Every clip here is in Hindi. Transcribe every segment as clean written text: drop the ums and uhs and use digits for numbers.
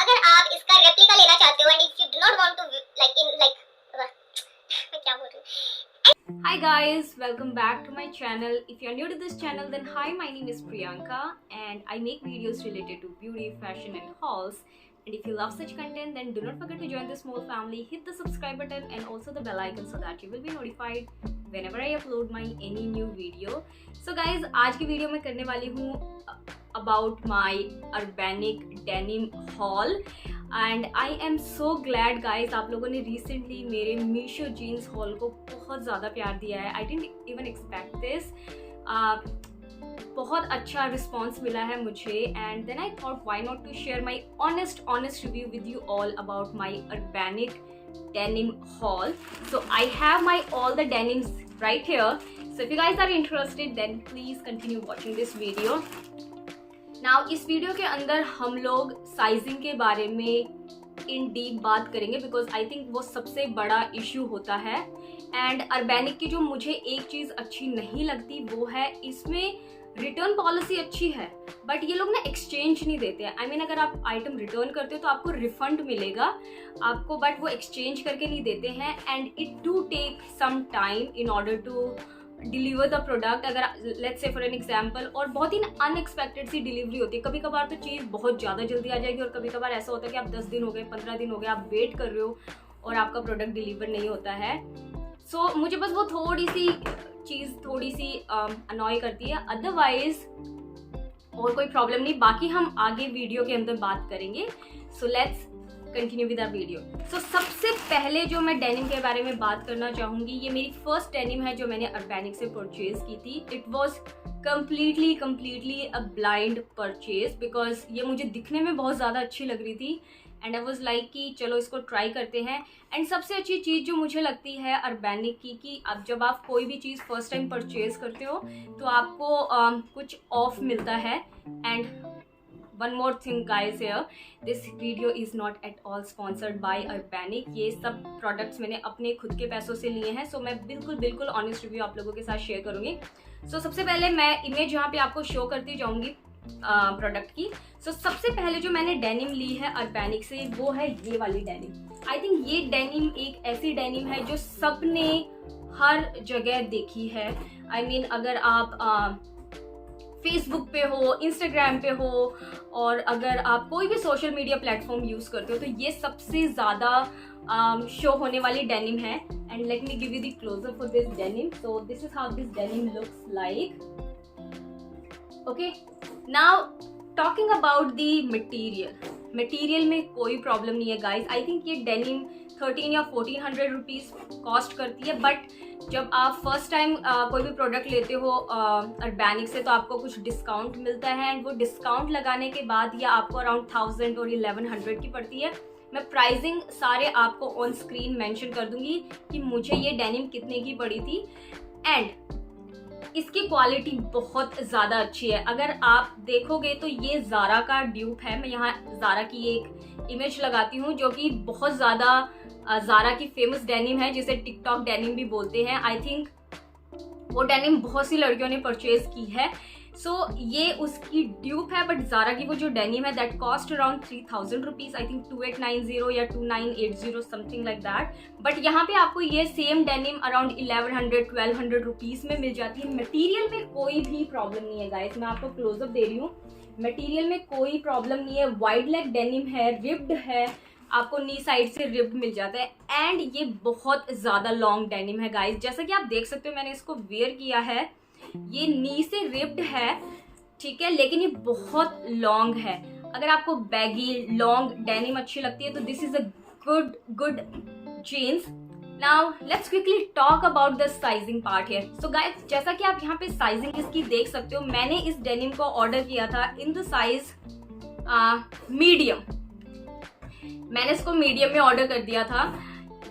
अगर आप इसका रेप्लिका लेना चाहते हो and if you do not want to like मैं क्या बोल रही हूँ। Hi guys, welcome back to my channel. If you're new to this channel, then hi, my name is Priyanka and I make videos related to beauty, fashion and hauls. And if you love such content, then do not forget to join the small family, hit the subscribe button and also the bell icon so that you will be notified whenever I upload my any new video. So guys, आज की वीडियो में करने वाली हूँ about my Urbanic denim haul and I am so glad guys, आप लोगों ने recently मेरे मीशो जीन्स haul को बहुत ज़्यादा प्यार दिया है. I didn't even expect this. बहुत अच्छा रिस्पॉन्स मिला है मुझे and then I thought why not to share my honest review with you all about my Urbanic denim haul. So I have my all the denims right here. So if you guys are interested then please continue watching this video. Now इस वीडियो के अंदर हम लोग साइजिंग के बारे में इन डीप बात करेंगे बिकॉज आई थिंक वो सबसे बड़ा इश्यू होता है. एंड अर्बैनिक की जो मुझे एक चीज़ अच्छी नहीं लगती वो है इसमें रिटर्न पॉलिसी अच्छी है बट ये लोग ना एक्सचेंज नहीं देते हैं. आई मीन अगर आप आइटम रिटर्न करते हो तो आपको रिफंड मिलेगा आपको, बट वो एक्सचेंज करके नहीं देते हैं and it do take some time in order to deliver the product. अगर let's say for an example, और बहुत ही अनएक्सपेक्टेड सी डिलीवरी होती है. कभी कभार तो चीज़ बहुत ज़्यादा जल्दी आ जाएगी और कभी कभार ऐसा होता है कि आप 10 दिन हो गए, 15 दिन हो गए, आप वेट कर रहे हो और आपका प्रोडक्ट डिलीवर नहीं होता है. सो मुझे बस वो थोड़ी सी अनॉय करती है. अदरवाइज और कोई प्रॉब्लम नहीं. बाकी हम आगे वीडियो के अंदर बात करेंगे. So let's continue with our video. So सबसे पहले जो मैं डेनिम के बारे में बात करना चाहूँगी, ये मेरी फर्स्ट डेनिम है जो मैंने अर्बैनिक से परचेज की थी. It was completely a blind purchase because ये मुझे दिखने में बहुत ज़्यादा अच्छी लग रही थी एंड आई वॉज लाइक कि चलो इसको ट्राई करते हैं. एंड सबसे अच्छी चीज़ जो मुझे लगती है अर्बैनिक की कि अब जब आप कोई भी चीज़ फर्स्ट टाइम परचेज करते हो तो आपको कुछ ऑफ मिलता है. And one more thing guys here, this video is not at all sponsored by Urbanic. ये सब प्रोडक्ट्स मैंने अपने खुद के पैसों से लिए हैं. सो मैं बिल्कुल ऑनेस्ट रिव्यू आप लोगों के साथ शेयर करूँगी. सो सबसे पहले मैं इमेज यहाँ पे आपको शो करती जाऊँगी प्रोडक्ट की. सो सबसे पहले जो मैंने डेनिम ली है अर्बैनिक से वो है ये वाली डेनिम. आई थिंक ये डेनिम एक ऐसी डेनिम है जो सबने हर जगह देखी है. आई मीन अगर आप फेसबुक पे हो, इंस्टाग्राम पे हो और अगर आप कोई भी सोशल मीडिया प्लेटफॉर्म यूज़ करते हो तो ये सबसे ज़्यादा शो होने वाली डेनिम है. And let me give you the closeup for this denim. So this is how this denim looks like. Okay, now talking about the material में कोई प्रॉब्लम नहीं है गाइज. आई थिंक ये डेनिम 13 या 1400 रुपीज़ कॉस्ट करती है. बट जब आप फर्स्ट टाइम कोई भी प्रोडक्ट लेते हो अर्बैनिक से तो आपको कुछ डिस्काउंट मिलता है एंड वो डिस्काउंट लगाने के बाद ये आपको अराउंड 1000 और 1100 की पड़ती है. मैं प्राइसिंग सारे आपको ऑन स्क्रीन मेंशन कर दूंगी कि मुझे ये डेनिम कितने की पड़ी थी. एंड इसकी क्वालिटी बहुत ज़्यादा अच्छी है. अगर आप देखोगे तो ये ज़ारा का ड्यूप है. मैं यहाँ ज़ारा की एक इमेज लगाती हूँ जो कि बहुत ज़्यादा ज़ारा की फेमस डेनिम है जिसे टिकटॉक डेनिम भी बोलते हैं. आई थिंक वो डेनिम बहुत सी लड़कियों ने परचेज की है. सो ये उसकी ड्यूप है. बट ज़ारा की वो जो डेनिम है that cost around 3000 rupees. I think 2890 या 2980 समथिंग लाइक दैट. बट यहाँ पे आपको ये सेम डेनिम अराउंड 1100-1200 रुपीज़ में मिल जाती है. मटेरियल में कोई भी प्रॉब्लम नहीं है गाइस. मैं आपको क्लोजअप दे रही हूँ. मटेरियल में कोई प्रॉब्लम नहीं है. वाइड लेग डेनिम है, रिब्ड है, आपको नी साइड से रिब्ड मिल जाता है. एंड ये बहुत ज़्यादा लॉन्ग डेनिम है गाइस. जैसा कि आप देख सकते हो मैंने इसको वेयर किया है. ये नी से रिब्ड है, ठीक है, लेकिन ये बहुत लॉन्ग है. अगर आपको बैगी लॉन्ग डेनिम अच्छी लगती है तो this is a good jeans. Now let's quickly talk about the sizing part here. So guys, जैसा कि आप यहाँ पे साइजिंग इसकी देख सकते हो, मैंने इस डेनिम को ऑर्डर किया था इन द साइज मीडियम. मैंने इसको मीडियम में ऑर्डर कर दिया था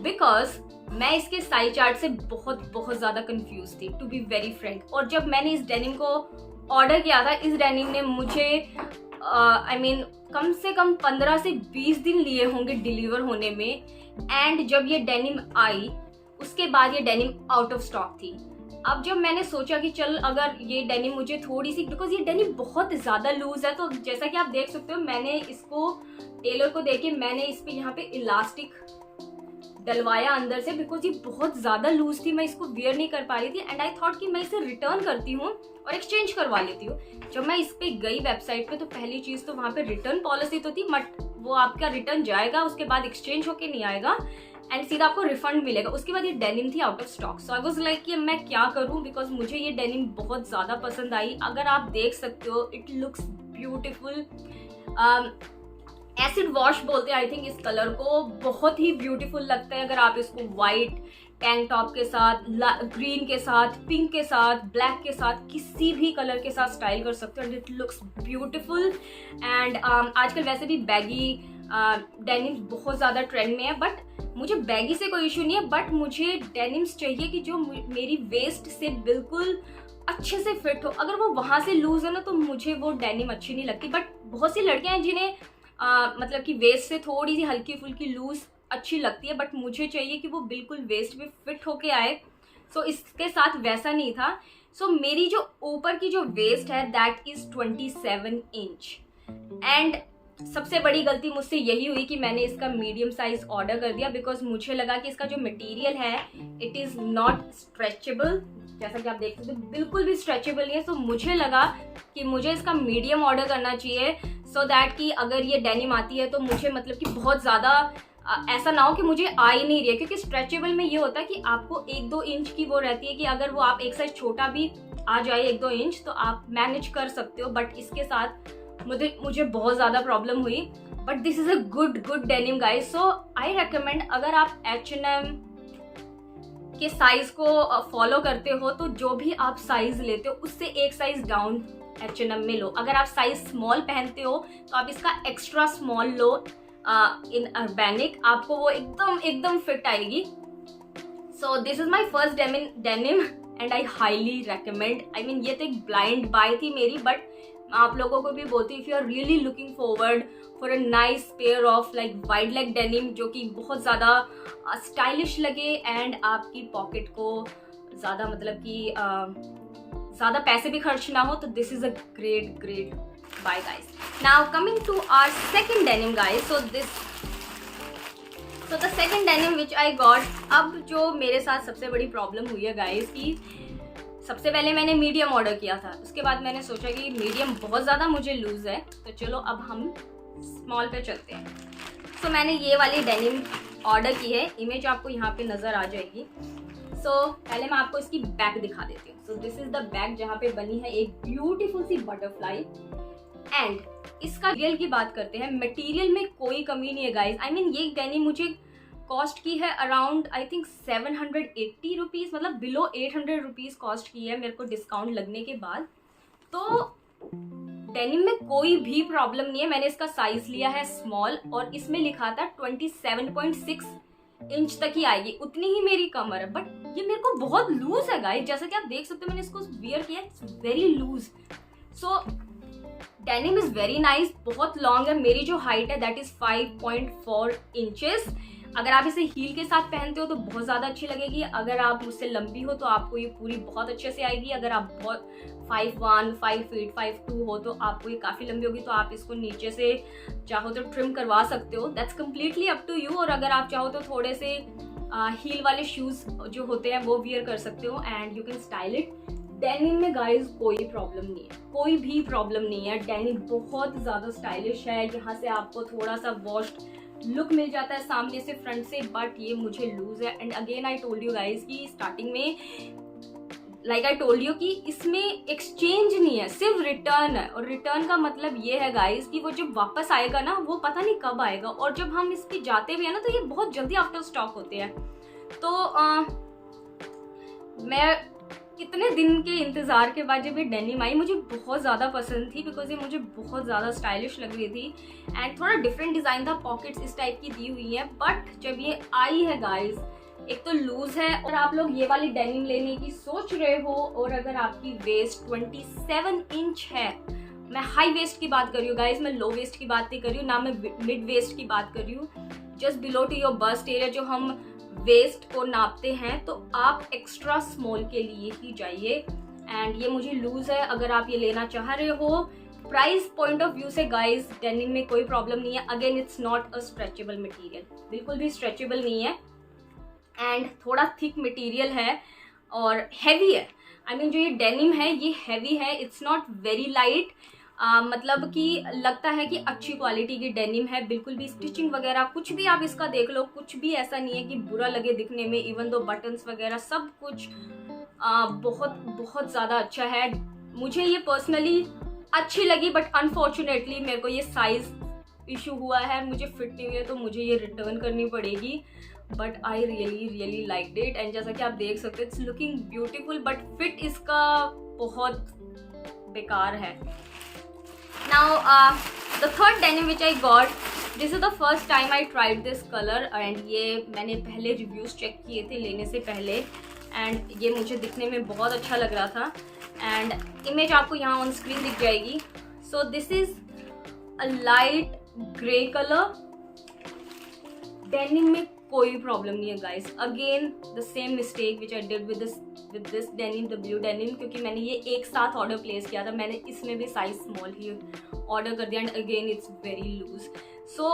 बिकॉज मैं इसके साइज चार्ट से बहुत ज़्यादा कंफ्यूज थी टू बी वेरी फ्रैंक. और जब मैंने इस डेनिम को ऑर्डर किया था, इस डेनिम ने मुझे आई मीन कम से कम 15 से 20 दिन लिए होंगे डिलीवर होने में. एंड जब ये डेनिम आई उसके बाद ये डेनिम आउट ऑफ स्टॉक थी. अब जब मैंने सोचा कि चल अगर ये डेनिम मुझे थोड़ी सी, बिकॉज ये डेनिम बहुत ज़्यादा लूज है, तो जैसा कि आप देख सकते हो मैंने इसको टेलर को देके मैंने इस पे यहाँ पे इलास्टिक डलवाया अंदर से, बिकॉज ये बहुत ज़्यादा लूज थी, मैं इसको वियर नहीं कर पा रही थी। एंड आई थॉट कि मैं इसे रिटर्न करती हूँ और एक्सचेंज करवा लेती हूँ। जब मैं इस पे गई वेबसाइट पे तो पहली चीज़ तो वहाँ पे रिटर्न पॉलिसी तो थी, बट वो आपका रिटर्न जाएगा, उसके बाद एक्सचेंज होके नहीं आएगा एंड सीधा आपको रिफंड मिलेगा। उसके बाद ये डेनिम थी out of stock. So I was like कि मैं क्या करूं, बिकॉज मुझे ये डेनिम बहुत ज़्यादा पसंद आई। अगर आप देख सकते हो it looks beautiful. Acid wash बोलते हैं आई थिंक इस कलर को, बहुत ही ब्यूटीफुल लगता है अगर आप इसको वाइट टैंक टॉप के साथ, ग्रीन के साथ, पिंक के साथ, ब्लैक के साथ, किसी भी कलर के साथ स्टाइल कर सकते हो and it looks beautiful. And आजकल वैसे भी बैगी डेनिम्स बहुत ज़्यादा ट्रेंड में है, बट मुझे बैगी से कोई इशू नहीं है, बट मुझे डेनिम्स चाहिए कि जो मेरी वेस्ट से बिल्कुल अच्छे से फिट हो। अगर वो वहाँ से लूज है ना तो मुझे वो डेनिम अच्छी नहीं लगती। बट बहुत सी लड़कियां हैं जिन्हें मतलब कि वेस्ट से थोड़ी सी हल्की फुल्की लूज अच्छी लगती है, बट मुझे चाहिए कि वो बिल्कुल वेस्ट में फिट होके आए। सो इसके साथ वैसा नहीं था। सो मेरी जो ऊपर की जो वेस्ट है दैट इज 27 इंच। एंड सबसे बड़ी गलती मुझसे यही हुई कि मैंने इसका मीडियम साइज ऑर्डर कर दिया, बिकॉज मुझे लगा कि इसका जो मटेरियल है इट इज़ नॉट स्ट्रेचेबल। जैसा कि आप देख सकते हो बिल्कुल भी स्ट्रेचेबल नहीं है। सो मुझे लगा कि मुझे इसका मीडियम ऑर्डर करना चाहिए, सो दैट कि अगर ये डेनिम आती है तो मुझे मतलब कि बहुत ज़्यादा ऐसा ना हो कि मुझे आ ही नहीं रही है। क्योंकि स्ट्रेचेबल में ये होता है कि आपको 1-2 इंच की वो रहती है कि अगर वो आप एक साइज छोटा भी आ जाए 1-2 इंच तो आप मैनेज कर सकते हो। बट इसके साथ मुझे बहुत ज़्यादा प्रॉब्लम हुई। But this is a good denim guys. So I recommend, अगर आप H&M के साइज को फॉलो करते हो तो जो भी आप साइज लेते हो उससे एक साइज डाउन H&M में लो। अगर आप साइज स्मॉल पहनते हो तो आप इसका एक्स्ट्रा स्मॉल लो इन अर्बैनिक, आपको वो एकदम फिट आएगी। सो this is my first denim and I highly recommend. I mean ये तो एक ब्लाइंड बाय थी मेरी, बट आप लोगों को भी बोलती हूँ if you are really looking forward for a nice pair of like wide leg denim जो कि बहुत ज़्यादा स्टाइलिश लगे एंड आपकी पॉकेट को ज़्यादा मतलब कि ज़्यादा पैसे भी खर्च ना हो, तो this is a great buy guys. Now coming to our second denim guys. So the second denim which I got, अब जो मेरे साथ सबसे बड़ी प्रॉब्लम हुई है गाइस कि सबसे पहले मैंने मीडियम ऑर्डर किया था, उसके बाद मैंने सोचा कि मीडियम बहुत ज़्यादा मुझे लूज है तो चलो अब हम स्मॉल पे चलते हैं। सो मैंने ये वाली डेनिम ऑर्डर की है, इमेज आपको यहाँ पे नज़र आ जाएगी। सो पहले मैं आपको इसकी बैक दिखा देती हूँ। सो दिस इज द बैक जहाँ पे बनी है एक ब्यूटीफुल सी बटरफ्लाई। एंड इसका मटेरियल की बात करते हैं, मटेरियल में कोई कमी नहीं है गाइज। आई मीन ये डेनिम मुझे कॉस्ट की है अराउंड आई थिंक 780 रुपीज़, मतलब बिलो 800 रुपीज़ कॉस्ट की है मेरे को डिस्काउंट लगने के बाद। तो डेनिम में कोई भी प्रॉब्लम नहीं है। मैंने इसका साइज लिया है स्मॉल और इसमें लिखा था 27.6 इंच तक ही आएगी, उतनी ही मेरी कमर है। बट ये मेरे को बहुत लूज है गाइस, जैसा कि आप देख सकते हो मैंने इसको वियर किया, it's very loose. So denim is very nice, बहुत लॉन्ग है। मेरी जो हाइट है दैट इज 5.4 इंचेस। अगर आप इसे हील के साथ पहनते हो तो बहुत ज़्यादा अच्छी लगेगी। अगर आप मुझसे लंबी हो तो आपको ये पूरी बहुत अच्छे से आएगी। अगर आप बहुत 5'1", 5 फीट, 5'2" हो तो आपको ये काफ़ी लंबी होगी, तो आप इसको नीचे से चाहो तो ट्रिम करवा सकते हो, that's completely up to you. और अगर आप चाहो तो थोड़े से हील वाले शूज़ जो होते हैं वो वियर कर सकते हो and you can style it. Denim में गाइज कोई प्रॉब्लम नहीं है, कोई भी प्रॉब्लम नहीं है। डेनिम बहुत ज़्यादा स्टाइलिश है, यहाँ से आपको थोड़ा सा वॉश्ड लुक मिल जाता है सामने से, फ्रंट से, बट ये मुझे लूज है। And again I told you guys कि स्टार्टिंग में लाइक आई टोल्ड यू कि इसमें एक्सचेंज नहीं है, सिर्फ रिटर्न है। और रिटर्न का मतलब ये है गाइज कि वो जब वापस आएगा ना वो पता नहीं कब आएगा, और जब हम इस पे जाते भी है ना तो ये बहुत जल्दी आफ्टर स्टॉक होते हैं। तो मैं कितने दिन के इंतज़ार के बाद जब ये डेनिम आई मुझे बहुत ज़्यादा पसंद थी, बिकॉज ये मुझे बहुत ज़्यादा स्टाइलिश लग रही थी एंड थोड़ा डिफरेंट डिज़ाइन था, पॉकेट्स इस टाइप की दी हुई हैं। बट जब ये आई है गाइज, एक तो लूज है, और आप लोग ये वाली डेनिम लेने की सोच रहे हो और अगर आपकी वेस्ट 27 इंच है, मैं हाई वेस्ट की बात कर रही हूँ गाइज, मैं लो वेस्ट की बात नहीं कर रही हूँ, ना मैं मिड वेस्ट की बात कर रही हूँ, just below to your bust area जो हम वेस्ट को नापते हैं तो आप एक्स्ट्रा स्मॉल के लिए ही जाइए। एंड ये मुझे लूज है, अगर आप ये लेना चाह रहे हो। प्राइस पॉइंट ऑफ व्यू से गाइस डेनिम में कोई प्रॉब्लम नहीं है। Again it's not a stretchable material, बिल्कुल भी स्ट्रेचेबल नहीं है एंड थोड़ा थिक मटेरियल है और हैवी है। आई मीन जो ये डेनिम है ये हैवी है, इट्स नॉट वेरी लाइट। मतलब कि लगता है कि अच्छी क्वालिटी की डेनिम है, बिल्कुल भी स्टिचिंग वगैरह कुछ भी आप इसका देख लो, कुछ भी ऐसा नहीं है कि बुरा लगे दिखने में। इवन दो बटन्स वगैरह सब कुछ बहुत बहुत ज़्यादा अच्छा है। मुझे ये पर्सनली अच्छी लगी, बट अनफॉर्चुनेटली मेरे को ये साइज इशू हुआ है, मुझे फिट नहीं हुई है, तो मुझे ये रिटर्न करनी पड़ेगी। But I really liked it and जैसा कि आप देख सकते हो it's looking beautiful, but fit इसका बहुत बेकार है। Now the third denim which I got, this is the first time I tried this color and ये मैंने पहले रिव्यूज चेक किए थे लेने से पहले एंड ये मुझे दिखने में बहुत अच्छा लग रहा था एंड इमेज आपको यहाँ ऑन स्क्रीन दिख जाएगी। सो this is a light grey colour, denim में कोई प्रॉब्लम नहीं है guys. Again the same mistake which I did with this denim, the blue denim, क्योंकि मैंने ये एक साथ ऑर्डर प्लेस किया था, मैंने इसमें भी साइज स्मॉल ही ऑर्डर कर दिया and again it's very loose. So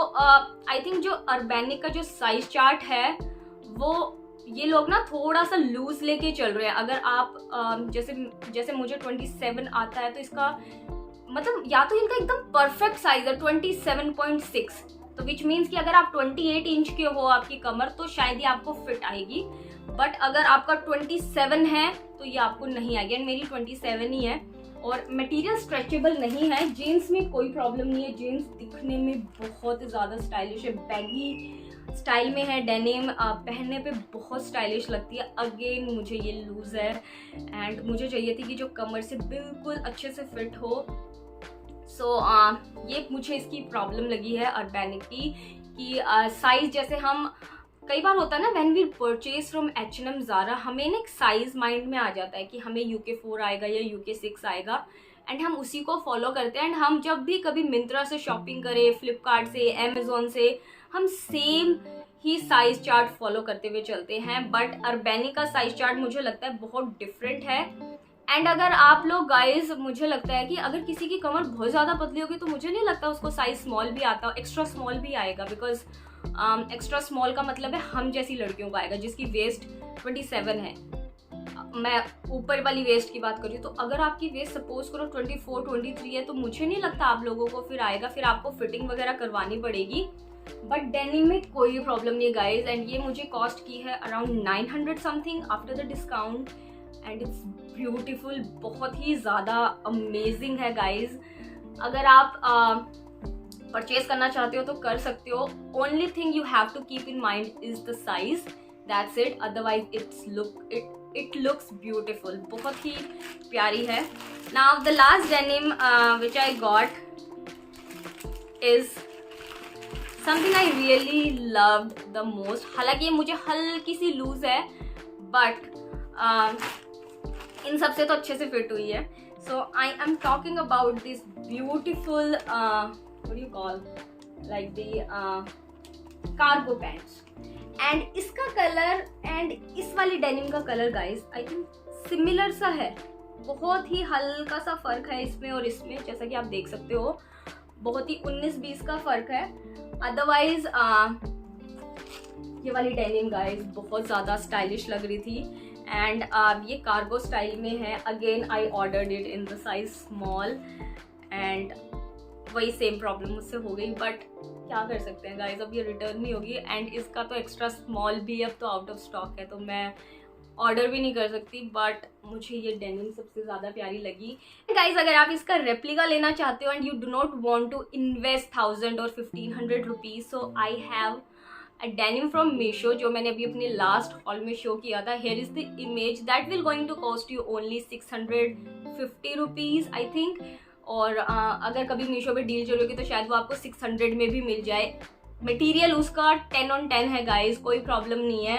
I think जो अर्बैनिक का जो साइज चार्ट है वो ये लोग ना थोड़ा सा लूज लेके चल रहे हैं। अगर आप जैसे मुझे 27 आता है तो इसका मतलब या तो इनका एकदम परफेक्ट साइज है 27.6, तो विच मीन्स कि अगर आप 28 इंच के हो आपकी कमर तो शायद ये आपको फिट आएगी, बट अगर आपका 27 है तो ये आपको नहीं आएगी एंड मेरी 27 ही है। और मटेरियल स्ट्रेचेबल नहीं है, जीन्स में कोई प्रॉब्लम नहीं है, जीन्स दिखने में बहुत ज़्यादा स्टाइलिश है, बैगी स्टाइल में है डेनिम, पहनने पे बहुत स्टाइलिश लगती है। अगेन मुझे ये लूज है एंड मुझे चाहिए थी कि जो कमर से बिल्कुल अच्छे से फिट हो। सो ये मुझे इसकी प्रॉब्लम लगी है अर्बैनिक की कि साइज जैसे हम कई बार होता है ना when we purchase from H&M Zara, हमें ना एक साइज माइंड में आ जाता है कि हमें UK 4 आएगा या UK 6 आएगा एंड हम उसी को फॉलो करते हैं एंड हम जब भी कभी मिंत्रा से शॉपिंग करें, फ्लिपकार्ट से, अमेजोन से, हम सेम ही साइज चार्ट फॉलो करते हुए चलते हैं। बट अर्बैनिक का साइज चार्ट मुझे लगता है बहुत डिफरेंट है एंड अगर आप लोग गाइज, मुझे लगता है कि अगर किसी की कमर बहुत ज़्यादा पतली होगी तो मुझे नहीं लगता उसको साइज स्मॉल भी आता, एक्स्ट्रा स्मॉल भी आएगा, बिकॉज एक्स्ट्रा स्मॉल का मतलब है हम जैसी लड़कियों का आएगा जिसकी वेस्ट 27 है। मैं ऊपर वाली वेस्ट की बात कर रही हूँ, तो अगर आपकी वेस्ट सपोज करो 24, 23 है तो मुझे नहीं लगता आप लोगों को फिर आएगा, फिर आपको फिटिंग वगैरह करवानी पड़ेगी। बट डेनिम में कोई प्रॉब्लम नहीं गाइज एंड ये मुझे कॉस्ट की है around 900 something after the discount and it's beautiful, बहुत ही ज़्यादा अमेजिंग है गाइज। अगर आप परचेज करना चाहते हो तो कर सकते हो। Only thing you have to keep in mind is the size, that's it, otherwise it looks beautiful, बहुत ही प्यारी है। Now the last denim which I got is something I really loved the most. हालांकि ये मुझे हल्की सी लूज है बट इन सबसे तो अच्छे से फिट हुई है। So I am talking about this beautiful what do you call like the cargo pants and इसका कलर एंड इस वाली डेनिम का colour guys I think similar सा है, बहुत ही हल्का सा फर्क है इसमें और इसमें, जैसा कि आप देख सकते हो बहुत ही 19-20 का फर्क है। अदरवाइज ये वाली डेनिम गाइस बहुत ज़्यादा स्टाइलिश लग रही थी एंड ये कार्गो स्टाइल में है। Again I ordered it in the size small and वही सेम प्रॉब्लम मुझसे हो गई, बट क्या कर सकते हैं गाइस, अब ये रिटर्न नहीं होगी एंड इसका तो एक्स्ट्रा स्मॉल भी अब तो आउट ऑफ स्टॉक है तो मैं ऑर्डर भी नहीं कर सकती। बट मुझे ये डेनिम सबसे ज़्यादा प्यारी लगी। गाइस अगर आप इसका रेप्लिका लेना चाहते हो and you do not want to invest 1000 और 1500 rupees, so I have a denim from Meesho जो मैंने अभी अपने लास्ट हॉल में शो किया था। Here is the image, that will going to cost you only 650 rupees I think. और अगर कभी मीशो पे डील चल रही तो शायद वो आपको 600 में भी मिल जाए। मटेरियल उसका 10 on 10 है गाइस, कोई प्रॉब्लम नहीं है।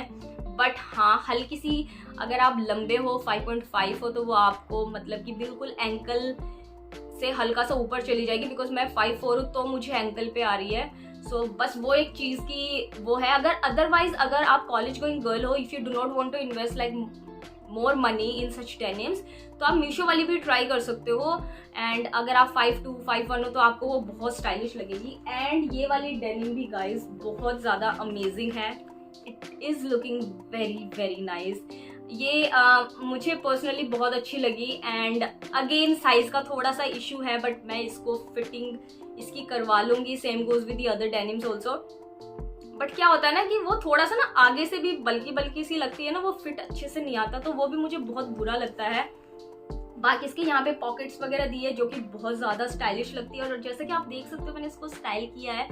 बट हाँ हल्की सी अगर आप लंबे हो 5.5 हो तो वो आपको मतलब कि बिल्कुल एंकल से हल्का सा ऊपर चली जाएगी, बिकॉज मैं 5'4" हूँ तो मुझे एंकल पे आ रही है। सो बस वो एक चीज़ की वो है। अगर अदरवाइज अगर आप कॉलेज गोइंग गर्ल हो, if you do not want to invest like more money in such denims, तो आप मीशो वाली भी ट्राई कर सकते हो। एंड अगर आप 5'2", 5'1" हो तो आपको वो बहुत स्टाइलिश लगेगी। एंड ये वाली डेनिम भी गाइस बहुत ज़्यादा अमेजिंग है, it is looking very very nice. ये मुझे पर्सनली बहुत अच्छी लगी। एंड अगेन साइज का थोड़ा सा इशू है, बट मैं इसको फिटिंग इसकी करवा लूँगी। Same goes with the other denims also. But क्या होता है ना कि वो थोड़ा सा ना आगे से भी बल्कि बल्कि सी लगती है ना, वो फिट अच्छे से नहीं आता, तो वो भी मुझे बहुत बुरा लगता है। बाकी इसके यहाँ पे पॉकेट्स वगैरह दी है जो कि बहुत ज़्यादा स्टाइलिश लगती है। और जैसे कि आप देख सकते हो मैंने इसको स्टाइल किया है,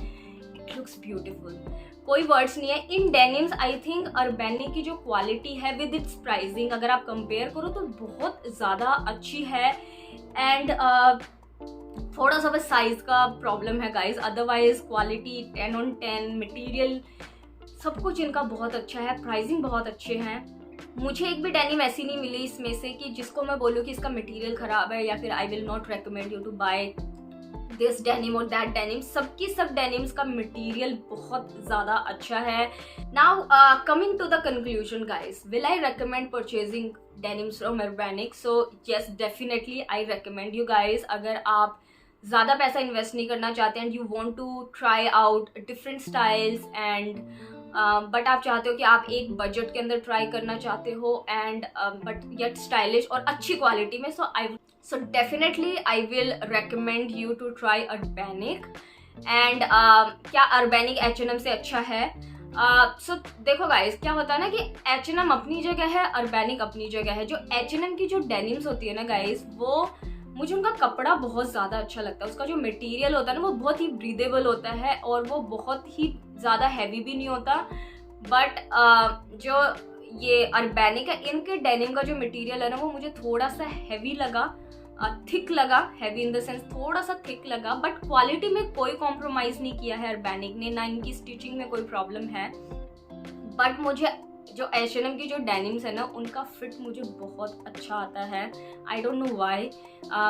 इट लुक्स ब्यूटीफुल। कोई वर्ड्स नहीं है। इन डेनिम्स आई थिंक अर्बैनिक की जो क्वालिटी है विद इट्स प्राइसिंग अगर आप कंपेयर करो तो बहुत ज़्यादा अच्छी है। एंड थोड़ा सा बस साइज का प्रॉब्लम है guys, otherwise quality 10 on 10, material सब कुछ इनका बहुत अच्छा है, प्राइसिंग बहुत अच्छे हैं। मुझे एक भी डेनिम ऐसी नहीं मिली इसमें से कि जिसको मैं बोलूँ कि इसका मटेरियल खराब है या फिर I will not recommend you to buy this denim और दैट डेनिम। सबकी सब डेनिम्स का मटेरियल बहुत ज़्यादा अच्छा है। Now coming to the conclusion guys, will I recommend purchasing denims from Urbanic? So yes, definitely I recommend you guys. अगर आप ज़्यादा पैसा इन्वेस्ट नहीं करना चाहते and you want to try out different styles and but आप चाहते हो कि आप एक बजट के अंदर ट्राई करना चाहते हो एंड बट येट स्टाइलिश और अच्छी क्वालिटी में, so definitely I will recommend you to try Urbanic. And क्या अर्बैनिक H&M से अच्छा है? सो देखो गाइस, क्या होता है ना कि H&M अपनी जगह है, अर्बैनिक अपनी जगह है। जो H&M की जो डेनिम्स होती है ना गाइस, वो मुझे उनका कपड़ा बहुत ज़्यादा अच्छा लगता है। उसका जो मटेरियल होता है ना वो बहुत ही ब्रीदेबल होता है और वो बहुत ही ज़्यादा हैवी भी नहीं होता। बट जो ये अर्बैनिक है, इनके डेनिम का जो मटेरियल है ना वो मुझे थोड़ा सा हैवी लगा, थिक लगा, हैवी इन द सेंस थोड़ा सा थिक लगा। बट क्वालिटी में कोई कॉम्प्रोमाइज़ नहीं किया है अर्बैनिक ने, ना इनकी स्टिचिंग में कोई प्रॉब्लम है। बट मुझे जो H&M की जो डेनिम्स है ना उनका फिट मुझे बहुत अच्छा आता है। आई डोंट नो वाई।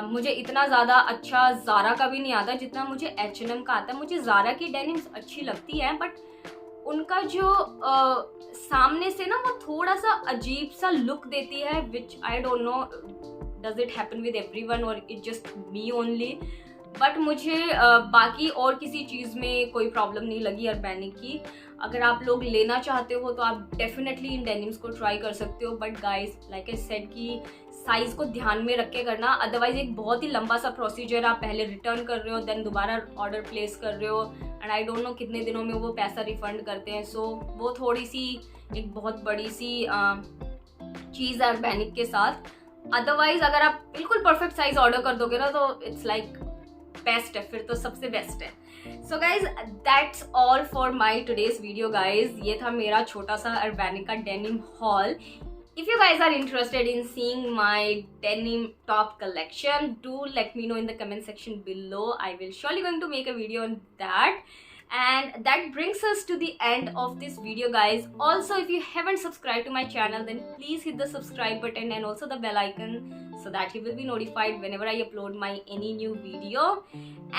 मुझे इतना ज़्यादा अच्छा ज़ारा का भी नहीं आता जितना मुझे H&M का आता है। मुझे ज़ारा की डेनिम्स अच्छी लगती है बट उनका जो सामने से ना वो थोड़ा सा अजीब सा लुक देती है, which I don't know does it happen with everyone और it just me only. But मुझे बाकी और किसी चीज़ में कोई प्रॉब्लम नहीं लगी अर्बैनिक की। अगर आप लोग लेना चाहते हो तो आप डेफिनेटली इन डेनिम्स को ट्राई कर सकते हो। But guys like I said कि साइज़ को ध्यान में रख के करना, अदरवाइज एक बहुत ही लंबा सा प्रोसीजर, आप पहले रिटर्न कर रहे हो देन दोबारा ऑर्डर प्लेस कर रहे हो एंड आई डोंट नो कितने दिनों में वो पैसा रिफंड करते हैं। सो वो थोड़ी सी एक बहुत बड़ी सी चीज़ है अर्बैनिक के साथ। अदरवाइज अगर आप बिल्कुल परफेक्ट साइज ऑर्डर कर दोगे ना तो इट्स लाइक बेस्ट है, फिर तो सबसे बेस्ट है। So guys that's all for my today's video guys. ये था मेरा छोटा सा अर्बैनिक का denim hall. If you guys are interested in seeing my denim top collection, do let me know in the comment section below. I will surely going to make a video on that. And that brings us to the end of this video guys. Also if you haven't subscribed to my channel then please hit the subscribe button and also the bell icon so that you will be notified whenever I upload my any new video.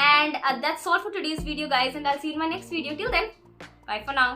And that's all for today's video guys, and I'll see you in my next video. Till then, bye for now.